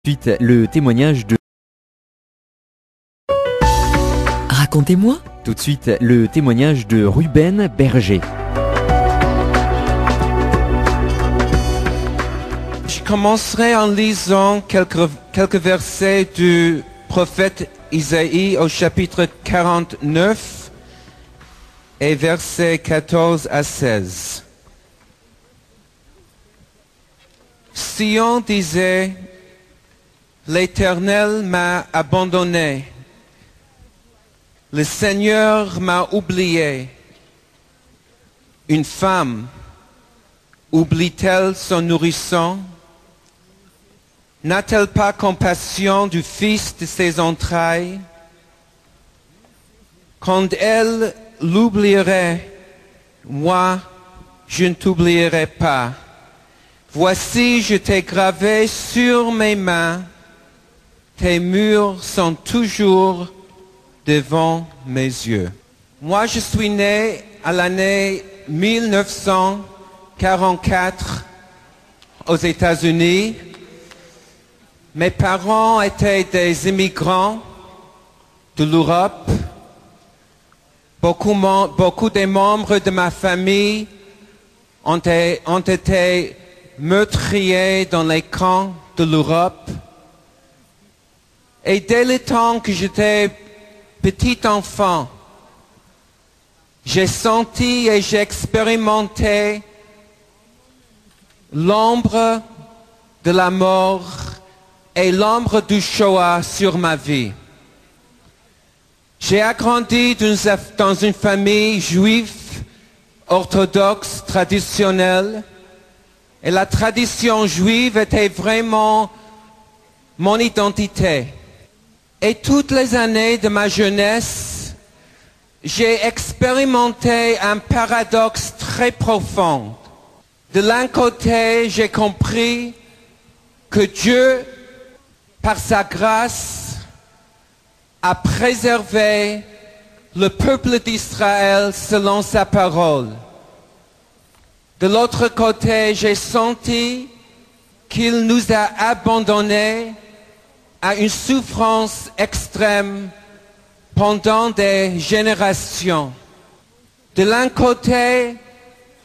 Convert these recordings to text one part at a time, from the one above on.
Ensuite, le témoignage de... Racontez-moi. Tout de suite, le témoignage de Ruben Berger. Je commencerai en lisant quelques versets du prophète Isaïe au chapitre 49 et versets 14 à 16. Sion disait, l'Éternel m'a abandonné, le Seigneur m'a oublié. Une femme oublie-t-elle son nourrisson? N'a-t-elle pas compassion du fils de ses entrailles? Quand elle l'oublierait, moi, je ne t'oublierai pas. Voici, je t'ai gravé sur mes mains, tes murs sont toujours devant mes yeux. Moi, je suis né à l'année 1944 aux États-Unis. Mes parents étaient des immigrants de l'Europe. Beaucoup des membres de ma famille ont été meurtriers dans les camps de l'Europe. Et dès le temps que j'étais petit enfant, j'ai senti et j'ai expérimenté l'ombre de la mort et l'ombre du Shoah sur ma vie. J'ai grandi dans une famille juive, orthodoxe, traditionnelle, et la tradition juive était vraiment mon identité. Et toutes les années de ma jeunesse, j'ai expérimenté un paradoxe très profond. De l'un côté, j'ai compris que Dieu, par sa grâce, a préservé le peuple d'Israël selon sa parole. De l'autre côté, j'ai senti qu'il nous a abandonnés à une souffrance extrême pendant des générations. De l'un côté,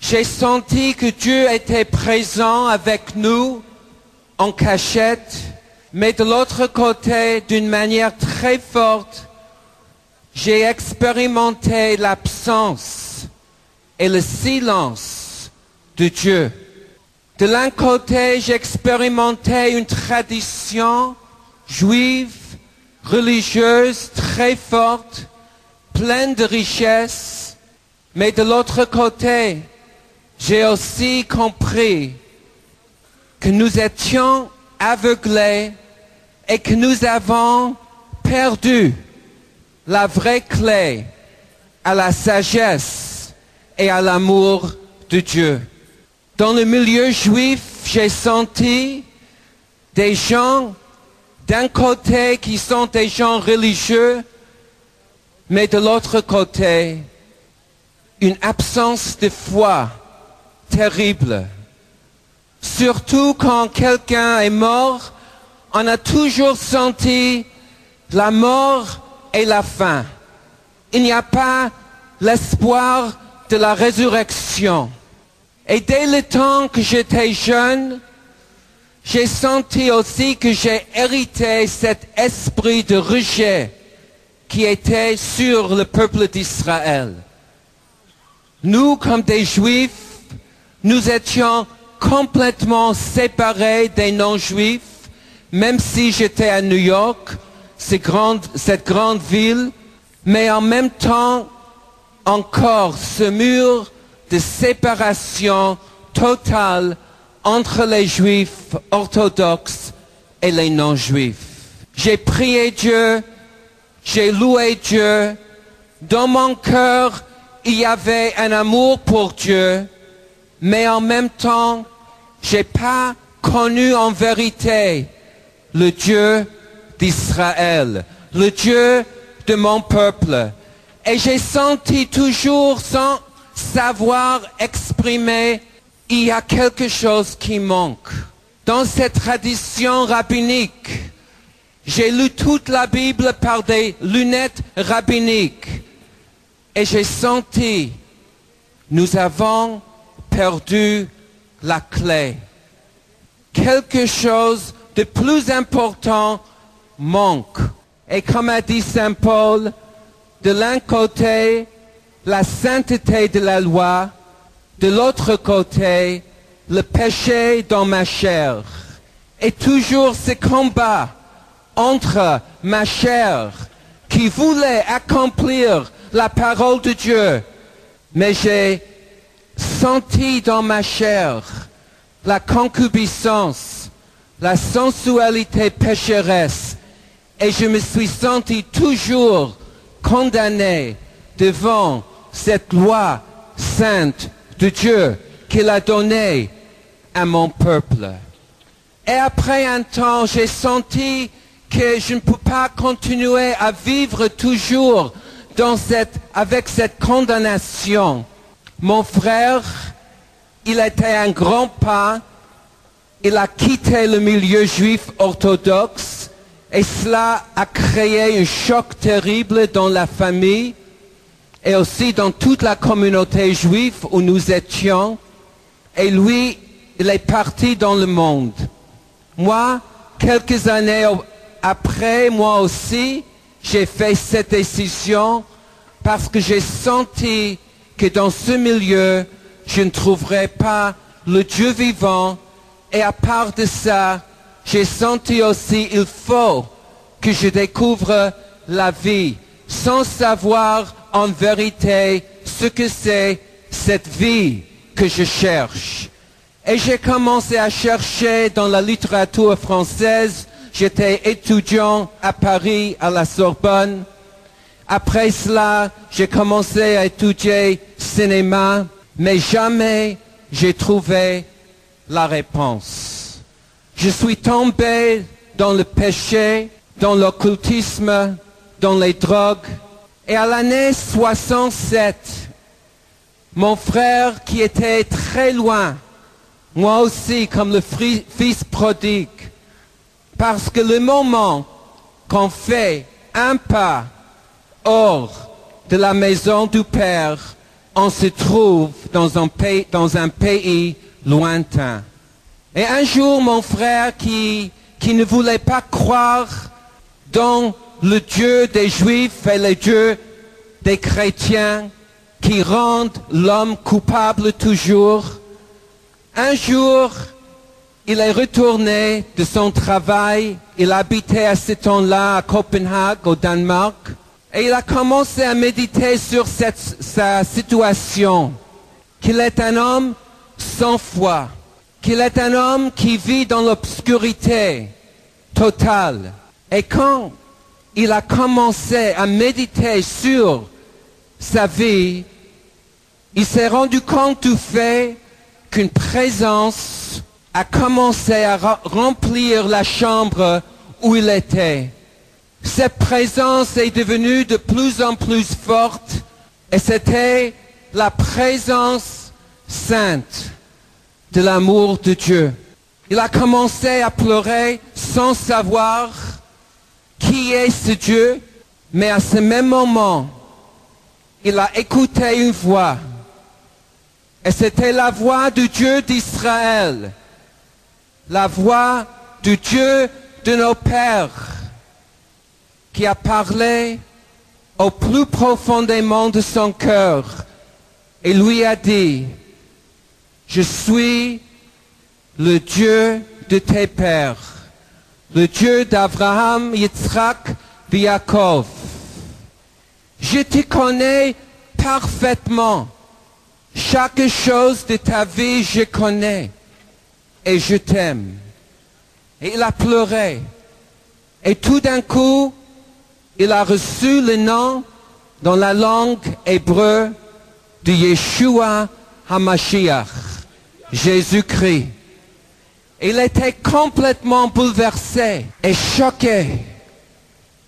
j'ai senti que Dieu était présent avec nous en cachette, mais de l'autre côté, d'une manière très forte, j'ai expérimenté l'absence et le silence de Dieu. De l'un côté, j'ai expérimenté une tradition juive, religieuse, très forte, pleine de richesses, mais de l'autre côté, j'ai aussi compris que nous étions aveuglés et que nous avons perdu la vraie clé à la sagesse et à l'amour de Dieu. Dans le milieu juif, j'ai senti des gens d'un côté qui sont des gens religieux, mais de l'autre côté, une absence de foi terrible. Surtout quand quelqu'un est mort, on a toujours senti la mort et la fin. Il n'y a pas l'espoir de la résurrection. Et dès le temps que j'étais jeune, j'ai senti aussi que j'ai hérité cet esprit de rejet qui était sur le peuple d'Israël. Nous, comme des Juifs, nous étions complètement séparés des non-Juifs, même si j'étais à New York, cette grande ville, mais en même temps, encore ce mur de séparation totale entre les Juifs orthodoxes et les non-Juifs. J'ai prié Dieu, j'ai loué Dieu. Dans mon cœur, il y avait un amour pour Dieu, mais en même temps, j'ai pas connu en vérité le Dieu d'Israël, le Dieu de mon peuple. Et j'ai senti toujours, sans savoir exprimer, il y a quelque chose qui manque. dans cette tradition rabbinique. J'ai lu toute la Bible par des lunettes rabbiniques. Et j'ai senti, nous avons perdu la clé. Quelque chose de plus important manque. Et comme a dit Saint Paul, de l'un côté, la sainteté de la loi, de l'autre côté, le péché dans ma chair. Et toujours ce combat entre ma chair qui voulait accomplir la parole de Dieu, mais j'ai senti dans ma chair la concupiscence, la sensualité pécheresse, et je me suis senti toujours condamné devant cette loi sainte de Dieu qu'il a donnée à mon peuple. Et après un temps, j'ai senti que je ne peux pas continuer à vivre toujours avec cette condamnation. Mon frère, il était un grand pas, il a quitté le milieu juif orthodoxe et cela a créé un choc terrible dans la famille et aussi dans toute la communauté juive où nous étions. Et lui, il est parti dans le monde. Moi, quelques années après, moi aussi, j'ai fait cette décision parce que j'ai senti que dans ce milieu, je ne trouverais pas le Dieu vivant. Et à part de ça, j'ai senti aussi qu'il faut que je découvre la vie sans savoir en vérité ce que c'est cette vie que je cherche. Et j'ai commencé à chercher dans la littérature française. J'étais étudiant à Paris, à la Sorbonne. Après cela, j'ai commencé à étudier cinéma, mais jamais j'ai trouvé la réponse. Je suis tombé dans le péché, dans l'occultisme, dans les drogues. Et à l'année 67, mon frère qui était très loin, moi aussi comme le fils prodigue, parce que le moment qu'on fait un pas hors de la maison du Père, on se trouve dans un pays lointain. Et un jour, mon frère qui ne voulait pas croire dans le Dieu des Juifs et le Dieu des chrétiens qui rendent l'homme coupable toujours, un jour, il est retourné de son travail. Il habitait à ce temps-là à Copenhague, au Danemark. Et il a commencé à méditer sur sa situation. Qu'il est un homme sans foi. Qu'il est un homme qui vit dans l'obscurité totale. Et quand il a commencé à méditer sur sa vie, il s'est rendu compte du fait qu'une présence a commencé à remplir la chambre où il était. Cette présence est devenue de plus en plus forte et c'était la présence sainte de l'amour de Dieu. Il a commencé à pleurer sans savoir qui est ce Dieu, mais à ce même moment, il a écouté une voix. Et c'était la voix du Dieu d'Israël, la voix du Dieu de nos pères, qui a parlé au plus profondément de son cœur et lui a dit, je suis le Dieu de tes pères, le Dieu d'Abraham, Yitzhak et Yaakov. Je te connais parfaitement. Chaque chose de ta vie, je connais. Et je t'aime. Et il a pleuré. Et tout d'un coup, il a reçu le nom dans la langue hébreu de Yeshua HaMashiach, Jésus-Christ. Il était complètement bouleversé et choqué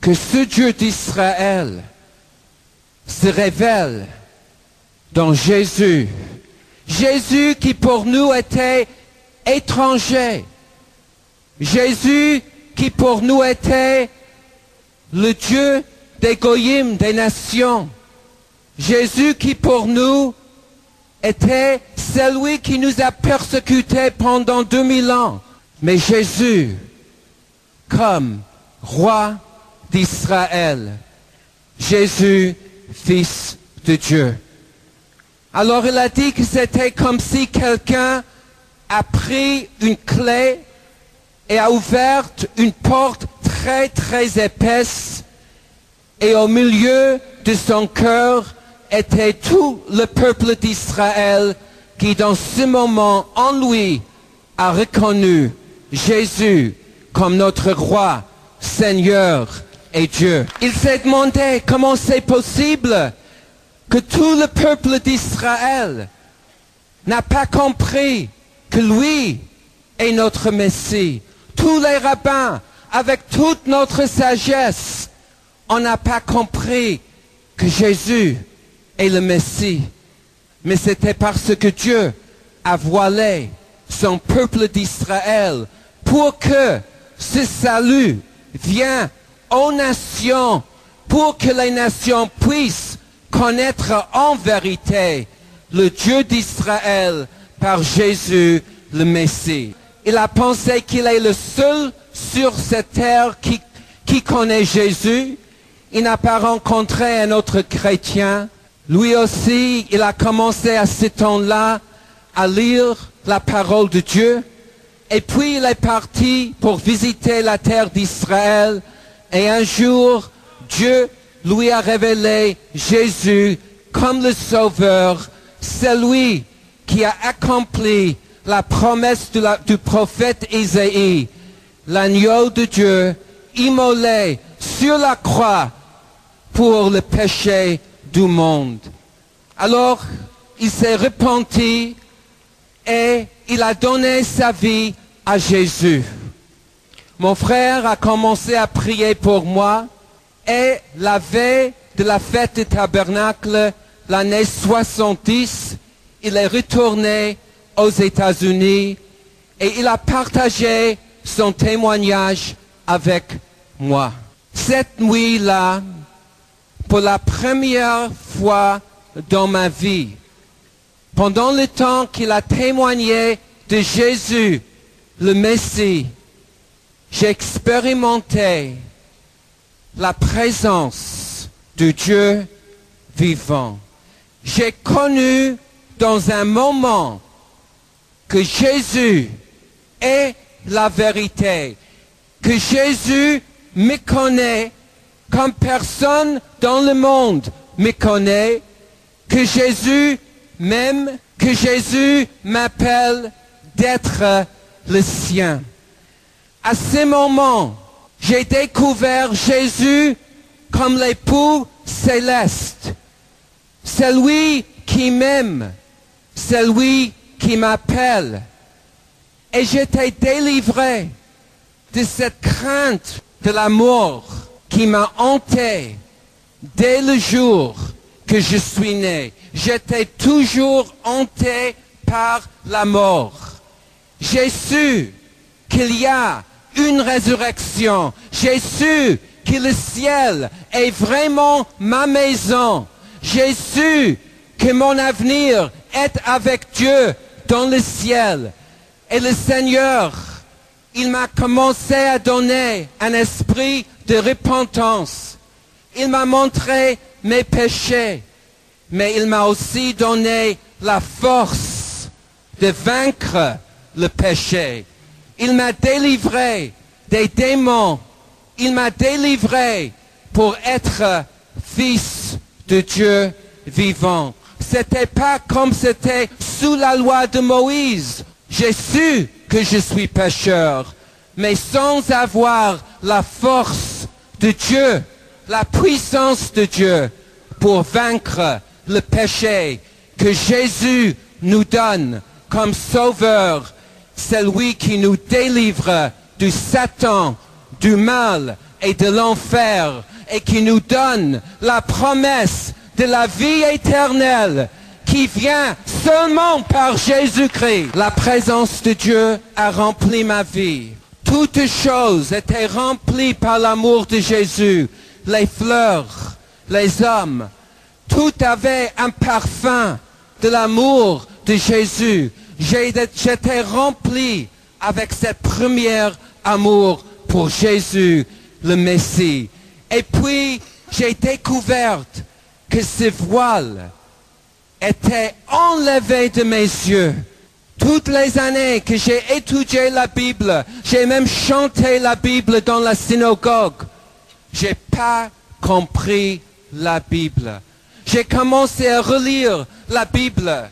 que ce Dieu d'Israël se révèle dans Jésus. Jésus qui pour nous était étranger, Jésus qui pour nous était le Dieu des goyim, des nations. Jésus qui pour nous était celui qui nous a persécutés pendant 2000 ans. Mais Jésus, comme roi d'Israël, Jésus, fils de Dieu. Alors il a dit que c'était comme si quelqu'un a pris une clé et a ouvert une porte très très épaisse, et au milieu de son cœur était tout le peuple d'Israël qui dans ce moment en lui a reconnu Jésus comme notre roi, Seigneur et Dieu. Il s'est demandé comment c'est possible que tout le peuple d'Israël n'a pas compris que lui est notre Messie. Tous les rabbins, avec toute notre sagesse, on n'a pas compris que Jésus est le Messie. Mais c'était parce que Dieu a voilé son peuple d'Israël pour que ce salut vienne aux nations, pour que les nations puissent connaître en vérité le Dieu d'Israël par Jésus le Messie. Il a pensé qu'il est le seul sur cette terre qui connaît Jésus. Il n'a pas rencontré un autre chrétien. Lui aussi, il a commencé à ce temps-là à lire la parole de Dieu. Et puis il est parti pour visiter la terre d'Israël. Et un jour, Dieu lui a révélé Jésus comme le Sauveur, celui qui a accompli la promesse du prophète Isaïe, l'agneau de Dieu, immolé sur la croix pour le péché du monde. Alors, il s'est repenti et il a donné sa vie à Jésus. Mon frère a commencé à prier pour moi et la veille de la fête du tabernacle, l'année 70, il est retourné aux États-Unis et il a partagé son témoignage avec moi. Cette nuit-là, pour la première fois dans ma vie, pendant le temps qu'il a témoigné de Jésus, le Messie, j'ai expérimenté la présence de Dieu vivant. J'ai connu dans un moment que Jésus est la vérité, que Jésus me connaît comme personne dans le monde me connaît, que Jésus m'aime, que Jésus m'appelle d'être le sien. À ce moment, j'ai découvert Jésus comme l'époux céleste, celui qui m'aime, celui qui m'appelle. Et j'étais délivré de cette crainte de la mort qui m'a hanté dès le jour que je suis né. J'étais toujours hanté par la mort. J'ai su qu'il y a une résurrection. J'ai su que le ciel est vraiment ma maison. J'ai su que mon avenir est avec Dieu dans le ciel. Et le Seigneur, il m'a commencé à donner un esprit de repentance. Il m'a montré mes péchés, mais il m'a aussi donné la force de vaincre le péché. Il m'a délivré des démons. Il m'a délivré pour être fils de Dieu vivant. C'était pas comme c'était sous la loi de Moïse. J'ai su que je suis pécheur, mais sans avoir la force de Dieu, la puissance de Dieu pour vaincre le péché que Jésus nous donne comme sauveur, celui qui nous délivre du Satan, du mal et de l'enfer, et qui nous donne la promesse de la vie éternelle qui vient seulement par Jésus-Christ. La présence de Dieu a rempli ma vie. Toutes choses étaient remplies par l'amour de Jésus. Les fleurs, les hommes, tout avait un parfum de l'amour de Jésus. J'étais rempli avec cette première amour pour Jésus, le Messie. Et puis, j'ai découvert que ce voile était enlevé de mes yeux. Toutes les années que j'ai étudié la Bible, j'ai même chanté la Bible dans la synagogue, j'ai pas compris la Bible. J'ai commencé à relire la Bible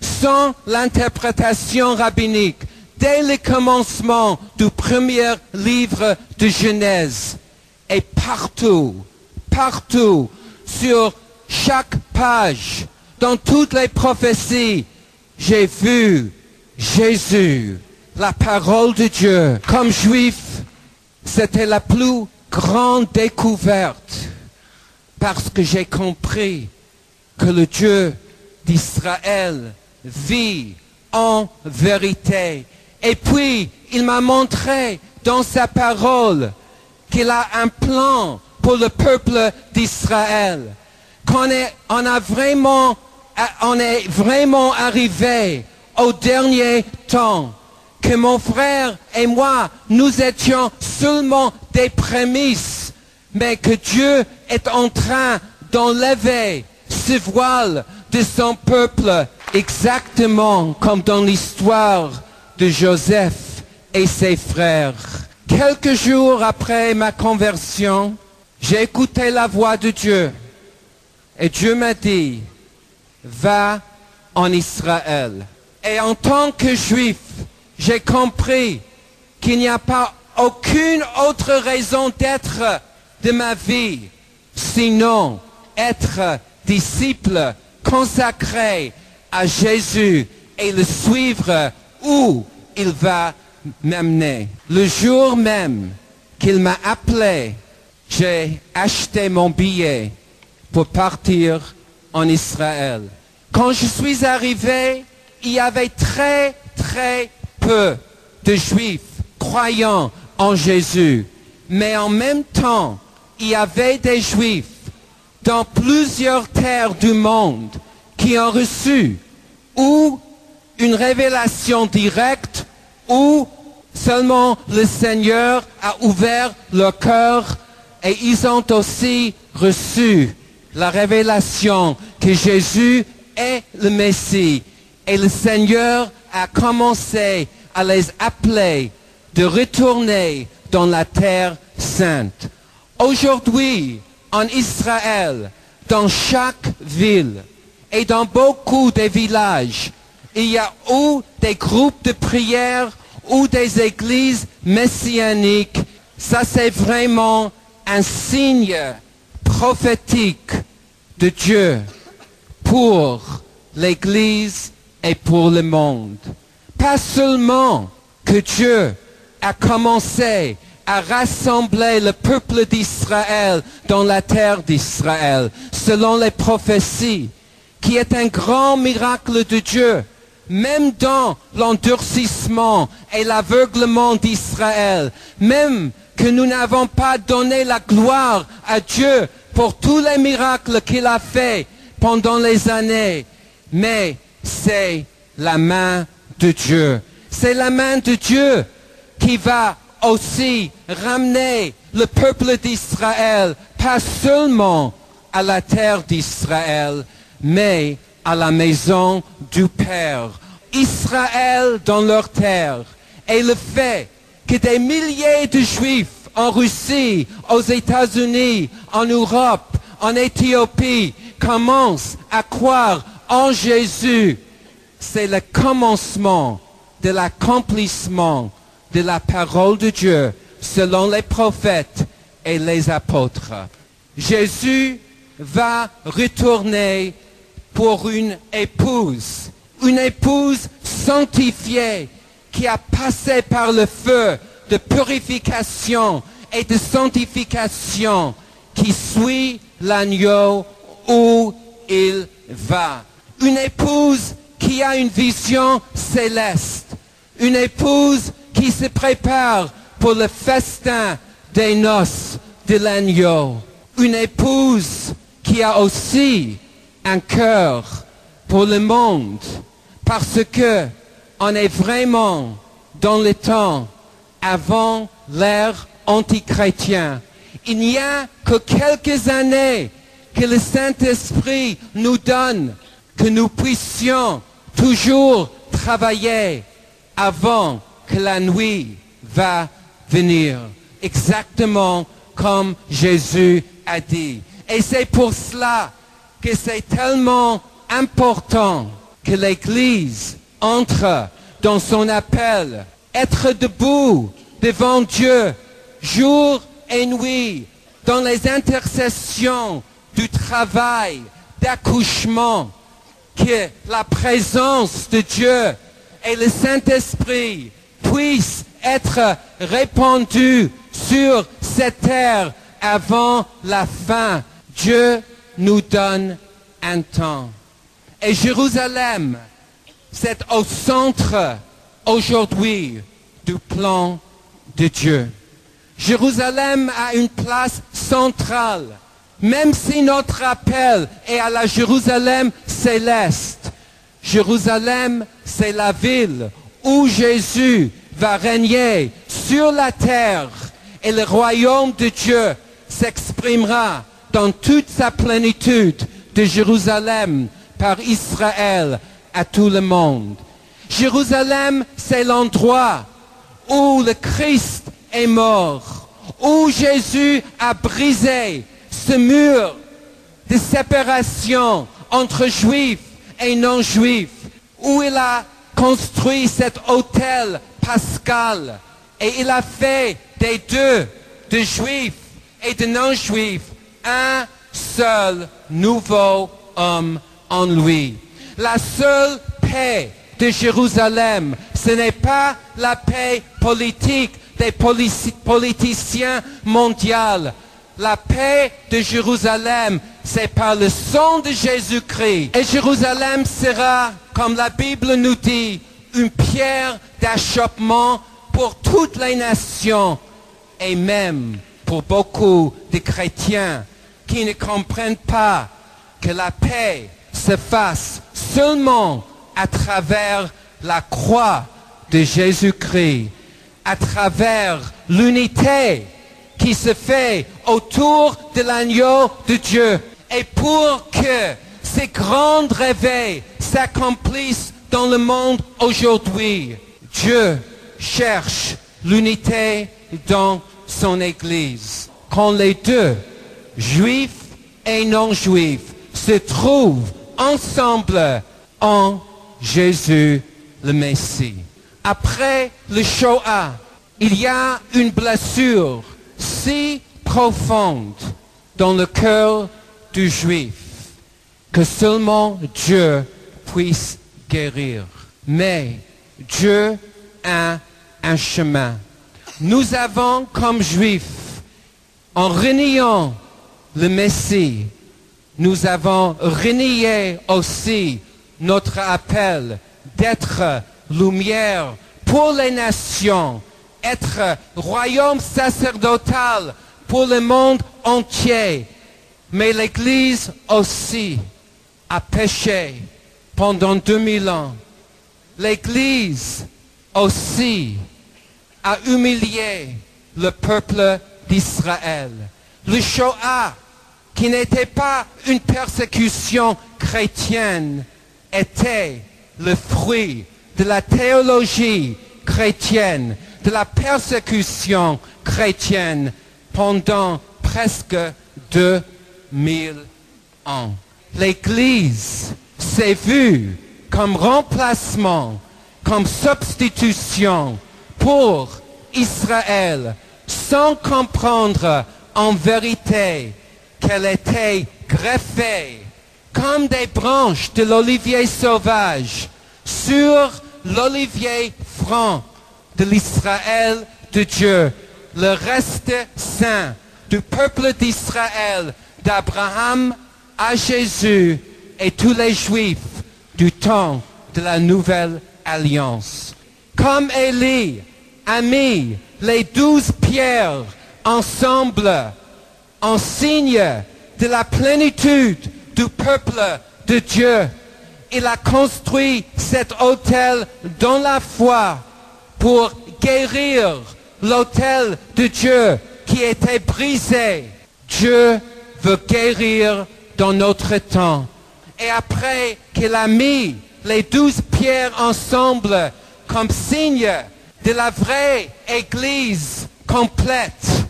sans l'interprétation rabbinique dès le commencement du premier livre de Genèse. Et partout, sur chaque page, dans toutes les prophéties, j'ai vu Jésus, la parole de Dieu. Comme juif, c'était la plus grande découverte parce que j'ai compris que le Dieu d'Israël vit en vérité. Et puis, il m'a montré dans sa parole qu'il a un plan pour le peuple d'Israël. On est vraiment arrivé au dernier temps, que mon frère et moi, nous étions seulement des prémices, mais que Dieu est en train d'enlever ce voile de son peuple, exactement comme dans l'histoire de Joseph et ses frères. Quelques jours après ma conversion, j'ai écouté la voix de Dieu. Et Dieu m'a dit, va en Israël. Et en tant que juif, j'ai compris qu'il n'y a pas aucune autre raison d'être de ma vie, sinon être disciple consacré à Jésus et le suivre où il va m'amener. Le jour même qu'il m'a appelé, j'ai acheté mon billet pour partir en Israël. Quand je suis arrivé, il y avait très peu de Juifs croyant en Jésus. Mais en même temps, il y avait des Juifs dans plusieurs terres du monde qui ont reçu ou une révélation directe ou seulement le Seigneur a ouvert leur cœur et ils ont aussi reçu la révélation que Jésus est le Messie. Et le Seigneur a commencé à les appeler de retourner dans la terre sainte. Aujourd'hui, en Israël, dans chaque ville et dans beaucoup de villages, il y a ou des groupes de prière ou des églises messianiques. Ça, c'est vraiment un signe prophétique de Dieu pour l'Église et pour le monde. Pas seulement que Dieu a commencé à rassembler le peuple d'Israël dans la terre d'Israël, selon les prophéties, qui est un grand miracle de Dieu, même dans l'endurcissement et l'aveuglement d'Israël, même que nous n'avons pas donné la gloire à Dieu pour tous les miracles qu'il a fait pendant les années. Mais c'est la main de Dieu. C'est la main de Dieu qui va aussi ramener le peuple d'Israël, pas seulement à la terre d'Israël, mais à la maison du Père. Israël dans leur terre. Et le fait que des milliers de Juifs en Russie, aux États-Unis, en Europe, en Éthiopie, commencent à croire en Jésus, c'est le commencement de l'accomplissement de la parole de Dieu selon les prophètes et les apôtres. Jésus va retourner pour une épouse sanctifiée qui a passé par le feu de purification et de sanctification, qui suit l'agneau où il va. Une épouse qui a une vision céleste. Une épouse qui se prépare pour le festin des noces de l'agneau. Une épouse qui a aussi un cœur pour le monde, parce que on est vraiment dans le temps avant l'ère antichrétienne. Il n'y a que quelques années que le Saint-Esprit nous donne, que nous puissions toujours travailler avant que la nuit va venir. Exactement comme Jésus a dit. Et c'est pour cela que c'est tellement important que l'Église entre dans son appel, être debout devant Dieu, jour et nuit, dans les intercessions du travail, d'accouchement, que la présence de Dieu et le Saint-Esprit puissent être répandus sur cette terre avant la fin. Dieu nous donne un temps. Et Jérusalem, c'est au centre aujourd'hui du plan de Dieu. Jérusalem a une place centrale, même si notre appel est à la Jérusalem céleste. Jérusalem, c'est la ville où Jésus va régner sur la terre et le royaume de Dieu s'exprimera dans toute sa plénitude de Jérusalem par Israël à tout le monde. Jérusalem, c'est l'endroit où le Christ est mort, où Jésus a brisé ce mur de séparation entre juifs et non-juifs, où il a construit cet autel pascal et il a fait des deux, de juifs et de non-juifs, un seul nouveau homme en lui. La seule paix de Jérusalem, ce n'est pas la paix politique des politiciens mondiaux. La paix de Jérusalem, c'est par le sang de Jésus-Christ. Et Jérusalem sera, comme la Bible nous dit, une pierre d'achoppement pour toutes les nations et même pour beaucoup de chrétiens qui ne comprennent pas que la paix se fasse seulement à travers la croix de Jésus-Christ, à travers l'unité qui se fait autour de l'agneau de Dieu. Et pour que ces grands réveils s'accomplissent dans le monde aujourd'hui, Dieu cherche l'unité dans son Église. Quand les deux, juifs et non-juifs, se trouvent ensemble en Jésus le Messie. Après le Shoah, il y a une blessure si profonde dans le cœur du juif que seulement Dieu puisse guérir. Mais Dieu a un chemin. Nous avons comme juifs, en reniant le Messie, nous avons renié aussi notre appel d'être lumière pour les nations, être royaume sacerdotal pour le monde entier. Mais l'Église aussi a péché pendant 2000 ans. L'Église aussi a humilié le peuple d'Israël. Le Shoah, qui n'était pas une persécution chrétienne, était le fruit de la théologie chrétienne, de la persécution chrétienne pendant presque 2000 ans. L'Église s'est vue comme remplacement, comme substitution pour Israël, sans comprendre en vérité qu'elle était greffée comme des branches de l'olivier sauvage sur l'olivier franc de l'Israël de Dieu, le reste saint du peuple d'Israël, d'Abraham à Jésus et tous les Juifs du temps de la nouvelle alliance. Comme Élie a mis les 12 pierres ensemble en signe de la plénitude du peuple de Dieu. Il a construit cet autel dans la foi pour guérir l'autel de Dieu qui était brisé. Dieu veut guérir dans notre temps. Et après qu'il a mis les 12 pierres ensemble comme signe de la vraie Église complète,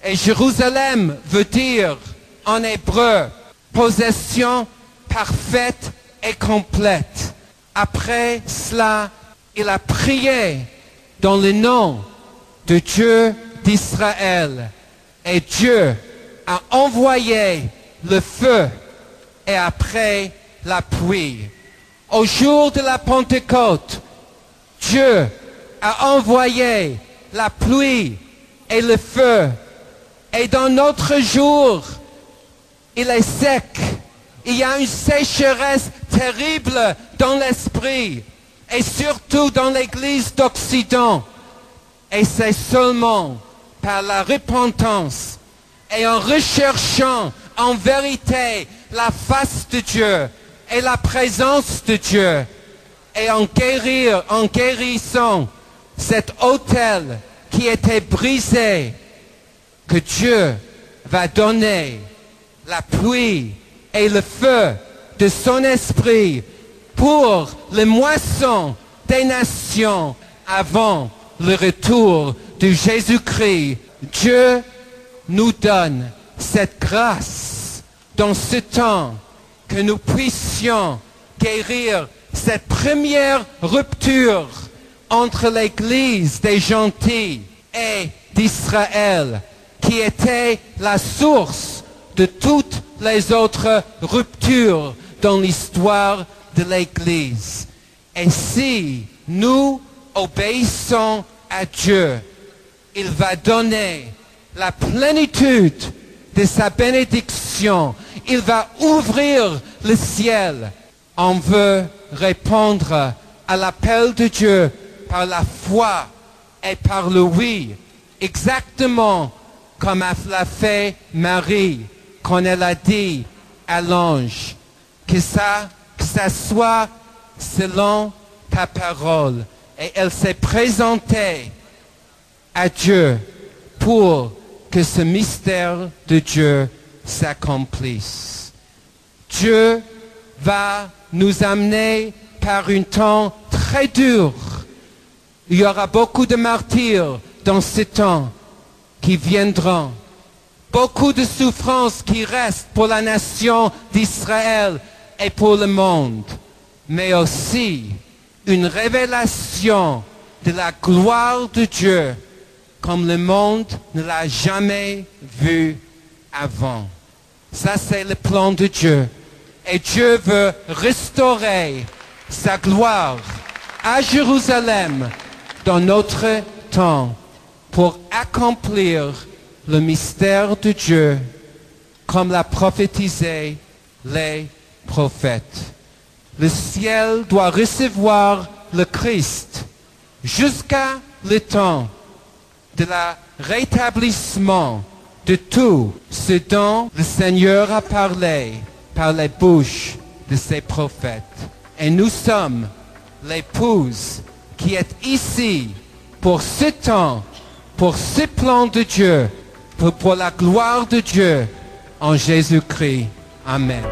et Jérusalem veut dire en hébreu possession parfaite et complète. Après cela, il a prié dans le nom de Dieu d'Israël. Et Dieu a envoyé le feu et après la pluie. Au jour de la Pentecôte, Dieu a envoyé la pluie et le feu. Et dans notre jour, il est sec. Il y a une sécheresse terrible dans l'esprit et surtout dans l'Église d'Occident. Et c'est seulement par la repentance et en recherchant en vérité la face de Dieu et la présence de Dieu et en guérissant cet autel qui était brisé que Dieu va donner la pluie et le feu de son esprit pour le moisson des nations avant le retour de Jésus-Christ. Dieu nous donne cette grâce dans ce temps que nous puissions guérir cette première rupture entre l'Église des gentils et d'Israël, qui était la source de toutes les autres ruptures dans l'histoire de l'Église. Et si nous obéissons à Dieu, il va donner la plénitude de sa bénédiction. Il va ouvrir le ciel. On veut répondre à l'appel de Dieu par la foi et par le oui, exactement comme l'a fait Marie quand elle a dit à l'ange que ça soit selon ta parole. Et elle s'est présentée à Dieu pour que ce mystère de Dieu s'accomplisse. Dieu va nous amener par un temps très dur. Il y aura beaucoup de martyrs dans ce temps qui viendront. Beaucoup de souffrances qui restent pour la nation d'Israël et pour le monde. Mais aussi une révélation de la gloire de Dieu comme le monde ne l'a jamais vu avant. Ça, c'est le plan de Dieu. Et Dieu veut restaurer sa gloire à Jérusalem dans notre temps pour accomplir le mystère de Dieu comme l'a prophétisé les prophètes. Le ciel doit recevoir le Christ jusqu'à le temps de la rétablissement de tout ce dont le Seigneur a parlé par les bouches de ses prophètes. Et nous sommes l'épouse qui est ici pour ce temps, pour ce plan de Dieu, pour la gloire de Dieu en Jésus-Christ. Amen.